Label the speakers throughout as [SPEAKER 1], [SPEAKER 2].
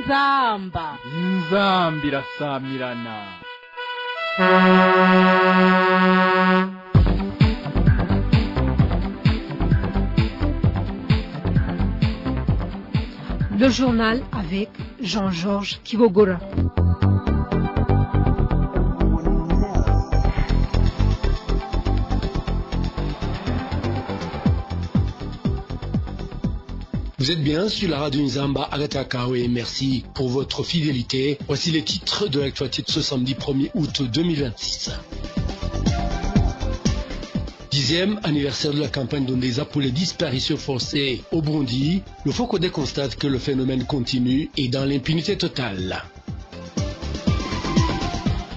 [SPEAKER 1] inzamba
[SPEAKER 2] irasamirana.
[SPEAKER 3] Le journal avec Jean-Georges Kibogora.
[SPEAKER 4] Vous êtes bien sur la radio Nzamba Agatakawe et merci pour votre fidélité. Voici les titres de l'actualité de ce samedi 1er août 2026. 10e anniversaire de la campagne d'Ondeza pour les disparitions forcées au Burundi. Le Focodé constate que le phénomène continue et dans l'impunité totale.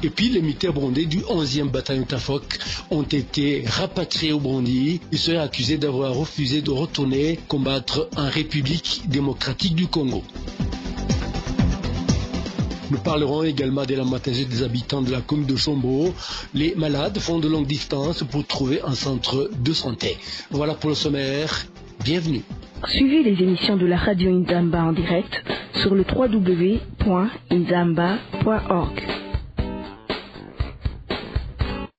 [SPEAKER 4] Et puis les militaires burundais du 11e bataillon Tafok ont été rapatriés au Burundi. Ils seraient accusés d'avoir refusé de retourner combattre en République démocratique du Congo. Nous parlerons également de la maternité des habitants de la commune de Chombo. Les malades font de longues distances pour trouver un centre de santé. Voilà pour le sommaire. Bienvenue.
[SPEAKER 5] Suivez les émissions de la radio Nzamba en direct sur le www.nzamba.org.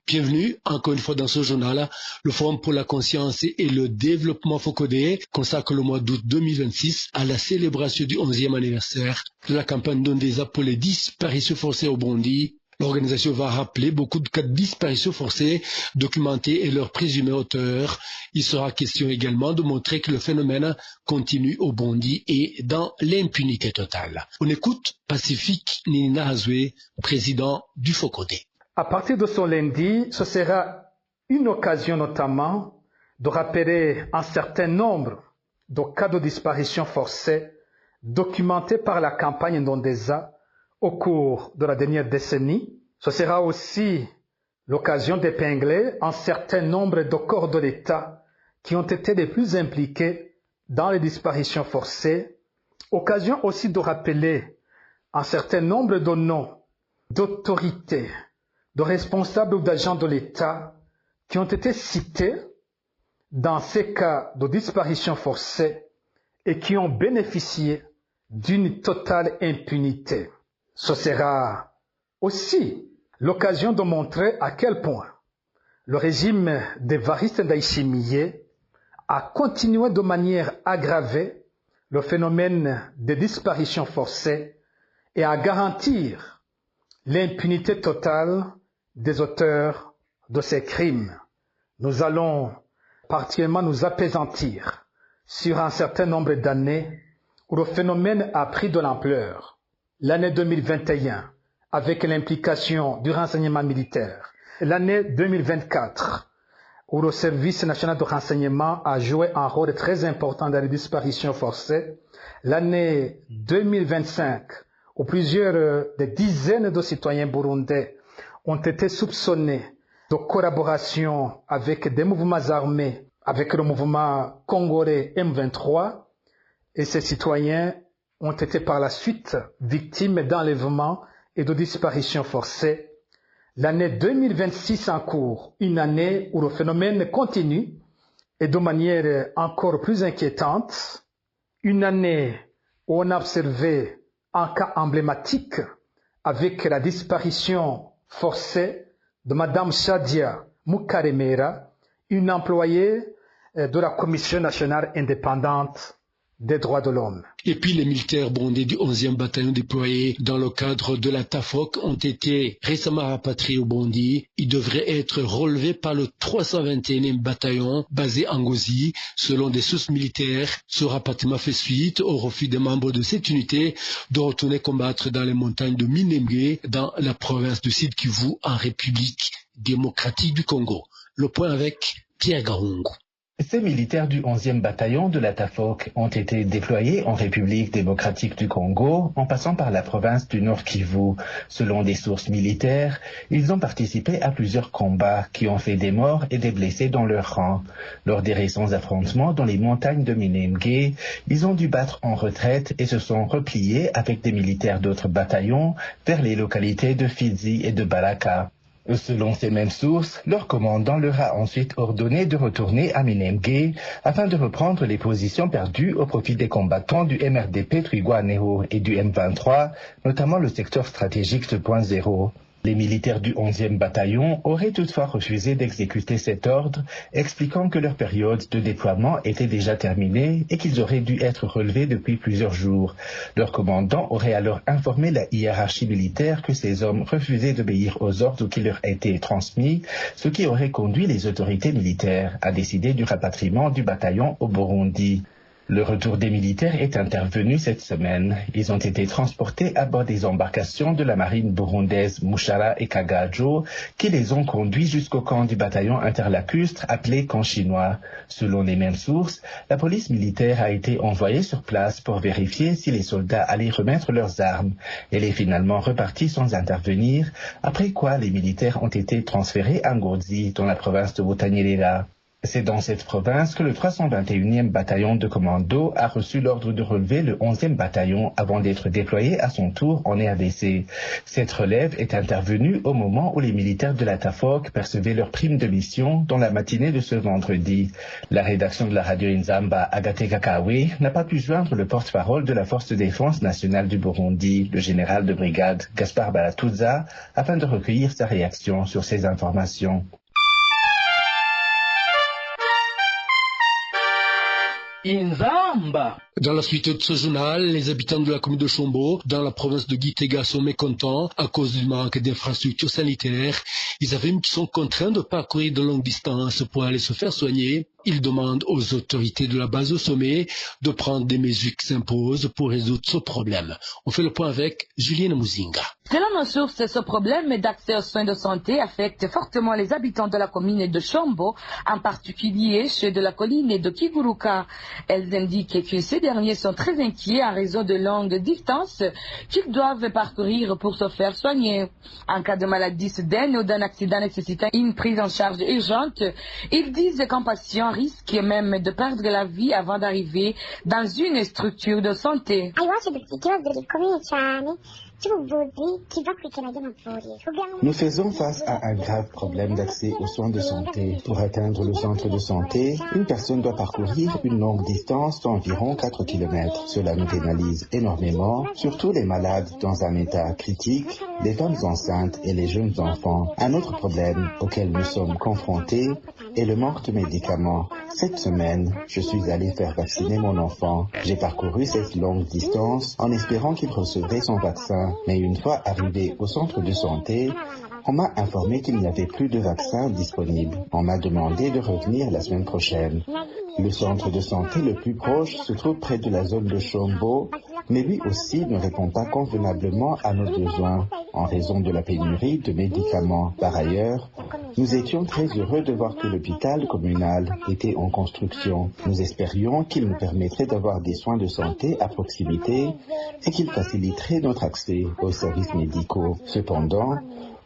[SPEAKER 4] Bienvenue encore une fois dans ce journal. Le Forum pour la conscience et le développement Focodé consacre le mois d'août 2026 à la célébration du 11e anniversaire de la campagne d'Ondeza pour les disparitions forcées au Burundi. L'organisation va rappeler beaucoup de cas de disparitions forcées documentés et leurs présumés auteurs. Il sera question également de montrer que le phénomène continue au Burundi et dans l'impunité totale. On écoute Pacifique Ninahazwe, président du Focodé.
[SPEAKER 6] À partir de ce lundi, ce sera une occasion notamment de rappeler un certain nombre de cas de disparition forcée documentés par la campagne d'Ondeza au cours de la dernière décennie. Ce sera aussi l'occasion d'épingler un certain nombre de corps de l'État qui ont été les plus impliqués dans les disparitions forcées. Occasion aussi de rappeler un certain nombre de noms d'autorités, de responsables ou d'agents de l'État qui ont été cités dans ces cas de disparition forcée et qui ont bénéficié d'une totale impunité. Ce sera aussi l'occasion de montrer à quel point le régime d'Évariste Ndayishimiye a continué de manière aggravée le phénomène des disparitions forcées et à garantir l'impunité totale des auteurs de ces crimes. Nous allons particulièrement nous appesantir sur un certain nombre d'années où le phénomène a pris de l'ampleur. L'année 2021, avec l'implication du renseignement militaire. L'année 2024, où le service national de renseignement a joué un rôle très important dans les disparitions forcées. L'année 2025, où plusieurs des dizaines de citoyens burundais ont été soupçonnés de collaboration avec des mouvements armés, avec le mouvement congolais M23, et ces citoyens ont été par la suite victimes d'enlèvements et de disparitions forcées. L'année 2026 en cours, une année où le phénomène continue et de manière encore plus inquiétante, une année où on a observé un cas emblématique avec la disparition forcée de Madame Shadia Mukaremera, une employée de la Commission nationale indépendante des droits de l'homme.
[SPEAKER 4] Et puis les militaires burundais du 11e bataillon déployés dans le cadre de la TAFOC ont été récemment rapatriés au Burundi. Ils devraient être relevés par le 321e bataillon basé en Ngozi. Selon des sources militaires, ce rapatriement fait suite au refus des membres de cette unité de retourner combattre dans les montagnes de Minembwe dans la province de Sud Kivu en République démocratique du Congo. Le point avec Pierre Gahungu.
[SPEAKER 7] Ces militaires du 11e bataillon de la TAFOC ont été déployés en République démocratique du Congo en passant par la province du Nord Kivu. Selon des sources militaires, ils ont participé à plusieurs combats qui ont fait des morts et des blessés dans leur rang. Lors des récents affrontements dans les montagnes de Minembwe, ils ont dû battre en retraite et se sont repliés avec des militaires d'autres bataillons vers les localités de Fizi et de Balaka. Selon ces mêmes sources, leur commandant leur a ensuite ordonné de retourner à Minembwe afin de reprendre les positions perdues au profit des combattants du MRDP Twirwaneho et du M23, notamment le secteur stratégique 2.0. Les militaires du 11e bataillon auraient toutefois refusé d'exécuter cet ordre, expliquant que leur période de déploiement était déjà terminée et qu'ils auraient dû être relevés depuis plusieurs jours. Leur commandant aurait alors informé la hiérarchie militaire que ces hommes refusaient d'obéir aux ordres qui leur étaient transmis, ce qui aurait conduit les autorités militaires à décider du rapatriement du bataillon au Burundi. Le retour des militaires est intervenu cette semaine. Ils ont été transportés à bord des embarcations de la marine burundaise Mushara et Kagajo qui les ont conduits jusqu'au camp du bataillon interlacustre appelé camp chinois. Selon les mêmes sources, la police militaire a été envoyée sur place pour vérifier si les soldats allaient remettre leurs armes. Elle est finalement repartie sans intervenir, après quoi les militaires ont été transférés à Ngozi, dans la province de Butanyerera. C'est dans cette province que le 321e bataillon de commando a reçu l'ordre de relever le 11e bataillon avant d'être déployé à son tour en RDC. Cette relève est intervenue au moment où les militaires de la TAFOC percevaient leur prime de mission dans la matinée de ce vendredi. La rédaction de la radio Inzamba, Agathe Kakawe, n'a pas pu joindre le porte-parole de la Force de défense nationale du Burundi, le général de brigade Gaspard Balatuza, afin de recueillir sa réaction sur ces informations.
[SPEAKER 1] Inzamba.
[SPEAKER 4] Dans la suite de ce journal, les habitants de la commune de Chombo, dans la province de Gitega, sont mécontents à cause du manque d'infrastructures sanitaires. Ils affirment qu'ils sont contraints de parcourir de longues distances pour aller se faire soigner. Ils demandent aux autorités de la base au sommet de prendre des mesures qui s'imposent pour résoudre ce problème. On fait le point avec Julienne Mouzinga.
[SPEAKER 2] Selon nos sources, ce problème d'accès aux soins de santé affecte fortement les habitants de la commune de Chombo, en particulier ceux de la colline de Kiguruka. Elles indiquent que ces derniers sont très inquiets en raison de longues distances qu'ils doivent parcourir pour se faire soigner. En cas de maladie soudaine ou d'un accident nécessitant une prise en charge urgente, ils disent qu'un patient risque même de perdre la vie avant d'arriver dans une structure de santé.
[SPEAKER 7] Nous faisons face à un grave problème d'accès aux soins de santé. Pour atteindre le centre de santé, une personne doit parcourir une longue distance d'environ 4 km. Cela nous pénalise énormément, surtout les malades dans un état critique, les femmes enceintes et les jeunes enfants. Un autre problème auquel nous sommes confrontés est le manque de médicaments. Cette semaine, je suis allé faire vacciner mon enfant. J'ai parcouru cette longue distance en espérant qu'il recevrait son vaccin. Mais une fois arrivé au centre de santé, on m'a informé qu'il n'y avait plus de vaccin disponible. On m'a demandé de revenir la semaine prochaine. Le centre de santé le plus proche se trouve près de la zone de Chombo, mais lui aussi ne répond pas convenablement à nos besoins en raison de la pénurie de médicaments. Par ailleurs, nous étions très heureux de voir que l'hôpital communal était en construction. Nous espérions qu'il nous permettrait d'avoir des soins de santé à proximité et qu'il faciliterait notre accès aux services médicaux. Cependant,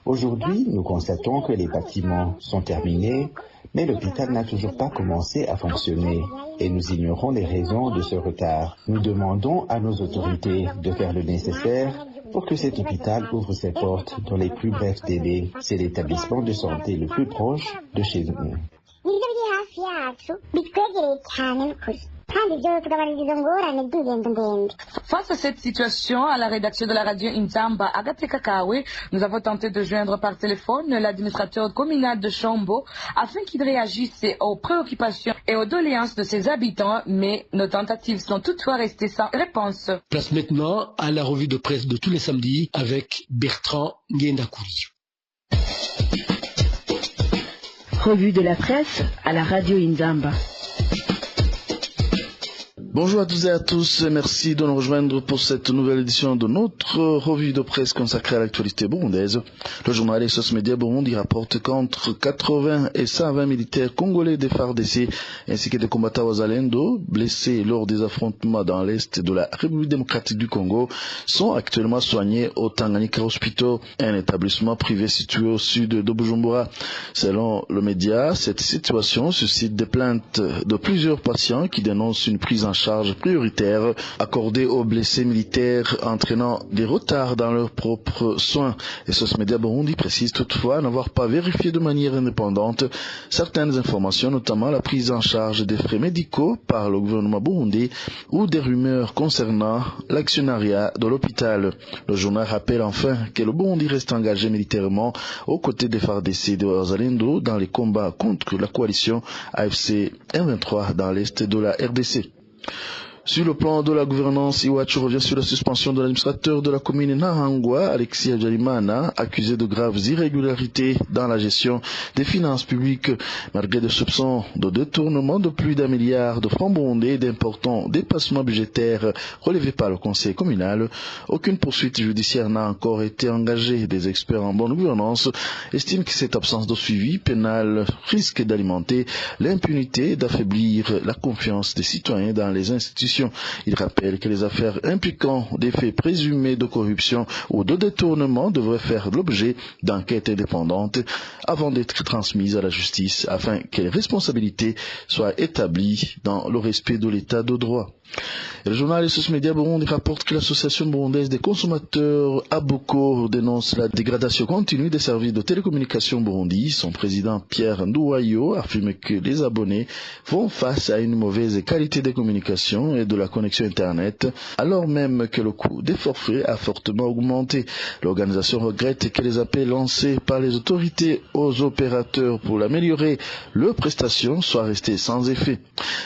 [SPEAKER 7] aujourd'hui, nous constatons que les bâtiments sont terminés, mais l'hôpital n'a toujours pas commencé à fonctionner et nous ignorons les raisons de ce retard. Nous demandons à nos autorités de faire le nécessaire pour que cet hôpital ouvre ses portes dans les plus brefs délais. C'est l'établissement de santé le plus proche de chez nous.
[SPEAKER 2] Face à cette situation, à la rédaction de la radio Inzamba, Agathe Kakawe, nous avons tenté de joindre par téléphone l'administrateur communal de Chombo afin qu'il réagisse aux préoccupations et aux doléances de ses habitants, mais nos tentatives sont toutefois restées sans réponse.
[SPEAKER 4] Place maintenant à la revue de presse de tous les samedis avec Bertrand Ngendakouri.
[SPEAKER 5] Revue de la presse à la radio Inzamba.
[SPEAKER 8] Bonjour à toutes et à tous, merci de nous rejoindre pour cette nouvelle édition de notre revue de presse consacrée à l'actualité burundaise. Le journal SOS Média Burundi rapporte qu'entre 80 et 120 militaires congolais des FARDC ainsi que des combattants Wazalendo blessés lors des affrontements dans l'est de la République démocratique du Congo sont actuellement soignés au Tanganyika Hospital, un établissement privé situé au sud de Bujumbura. Selon le média, cette situation suscite des plaintes de plusieurs patients qui dénoncent une prise en charge charge prioritaire accordée aux blessés militaires, entraînant des retards dans leurs propres soins. Et SOS Média Burundi précise toutefois n'avoir pas vérifié de manière indépendante certaines informations, notamment la prise en charge des frais médicaux par le gouvernement burundais ou des rumeurs concernant l'actionnariat de l'hôpital. Le journal rappelle enfin que le Burundi reste engagé militairement aux côtés des FARDC et de Wazalendo dans les combats contre la coalition AFC M23 dans l'est de la RDC. Sur le plan de la gouvernance, Iwachu revient sur la suspension de l'administrateur de la commune Nahangwa, Alexis Adjalimana, accusé de graves irrégularités dans la gestion des finances publiques. Malgré des soupçons de détournement de plus d'1 milliard de francs burundais et d'importants dépassements budgétaires relevés par le conseil communal, aucune poursuite judiciaire n'a encore été engagée. Des experts en bonne gouvernance estiment que cette absence de suivi pénal risque d'alimenter l'impunité et d'affaiblir la confiance des citoyens dans les institutions. Il rappelle que les affaires impliquant des faits présumés de corruption ou de détournement devraient faire l'objet d'enquêtes indépendantes avant d'être transmises à la justice afin que les responsabilités soient établies dans le respect de l'état de droit. Et le journal SOS Média Burundi rapporte que l'association burundaise des consommateurs Aboko dénonce la dégradation continue des services de télécommunication Burundi. Son président Pierre Ndouayo affirme que les abonnés font face à une mauvaise qualité des communications et de la connexion Internet, alors même que le coût des forfaits a fortement augmenté. L'organisation regrette que les appels lancés par les autorités aux opérateurs pour améliorer leurs prestations soient restés sans effet.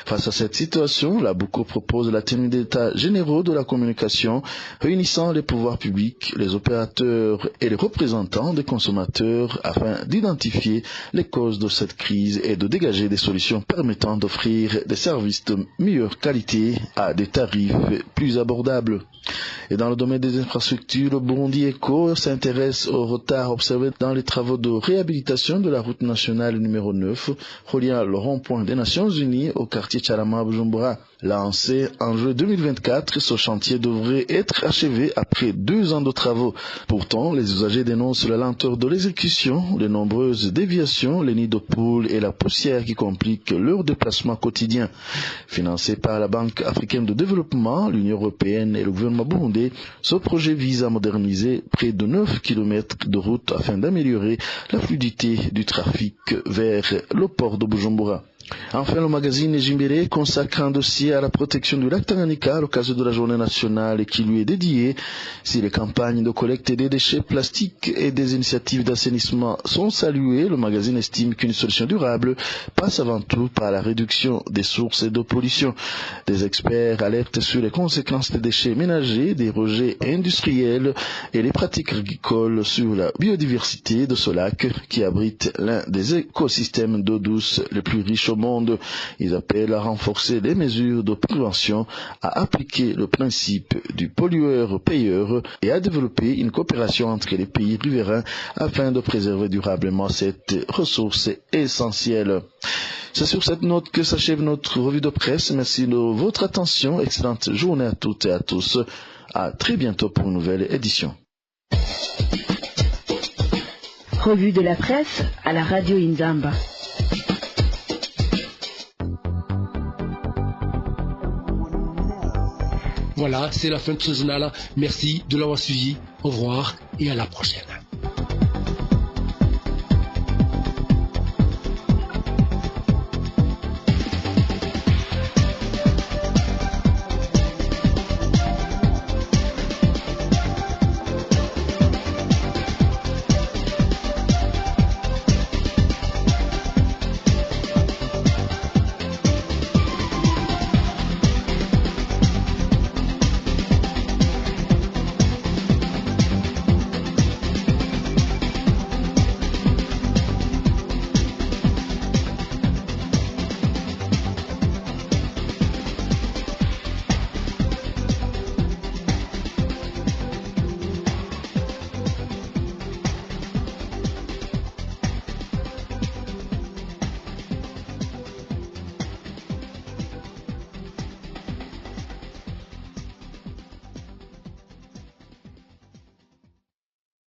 [SPEAKER 8] Face à cette situation, l'Aboko propose la tenue d'états généraux de la communication réunissant les pouvoirs publics, les opérateurs et les représentants des consommateurs afin d'identifier les causes de cette crise et de dégager des solutions permettant d'offrir des services de meilleure qualité à des tarifs plus abordables. Et dans le domaine des infrastructures, le Burundi Eco s'intéresse au retard observé dans les travaux de réhabilitation de la route nationale numéro 9 reliant le rond-point des Nations Unies au quartier Tcharama à Bujumbura. Lancé en juin 2024, ce chantier devrait être achevé après 2 ans de travaux. Pourtant, les usagers dénoncent la lenteur de l'exécution, les nombreuses déviations, les nids de poules et la poussière qui compliquent leur déplacement quotidien. Financé par la Banque africaine de développement, l'Union européenne et le gouvernement burundais, ce projet vise à moderniser près de 9 km de route afin d'améliorer la fluidité du trafic vers le port de Bujumbura. Enfin, le magazine Jimbere consacre un dossier à la protection du lac Tanganyika à l'occasion de la journée nationale qui lui est dédiée. Si les campagnes de collecte des déchets plastiques et des initiatives d'assainissement sont saluées, le magazine estime qu'une solution durable passe avant tout par la réduction des sources de pollution. Des experts alertent sur les conséquences des déchets ménagers, des rejets industriels et les pratiques agricoles sur la biodiversité de ce lac qui abrite l'un des écosystèmes d'eau douce les plus riches au monde. Ils appellent à renforcer les mesures de prévention, à appliquer le principe du pollueur-payeur et à développer une coopération entre les pays riverains afin de préserver durablement cette ressource essentielle. C'est sur cette note que s'achève notre revue de presse. Merci de votre attention. Excellente journée à toutes et à tous. À très bientôt pour une nouvelle édition.
[SPEAKER 5] Revue de la presse à la radio Inzamba.
[SPEAKER 4] Voilà, c'est la fin de ce journal. Merci de l'avoir suivi. Au revoir et à la prochaine.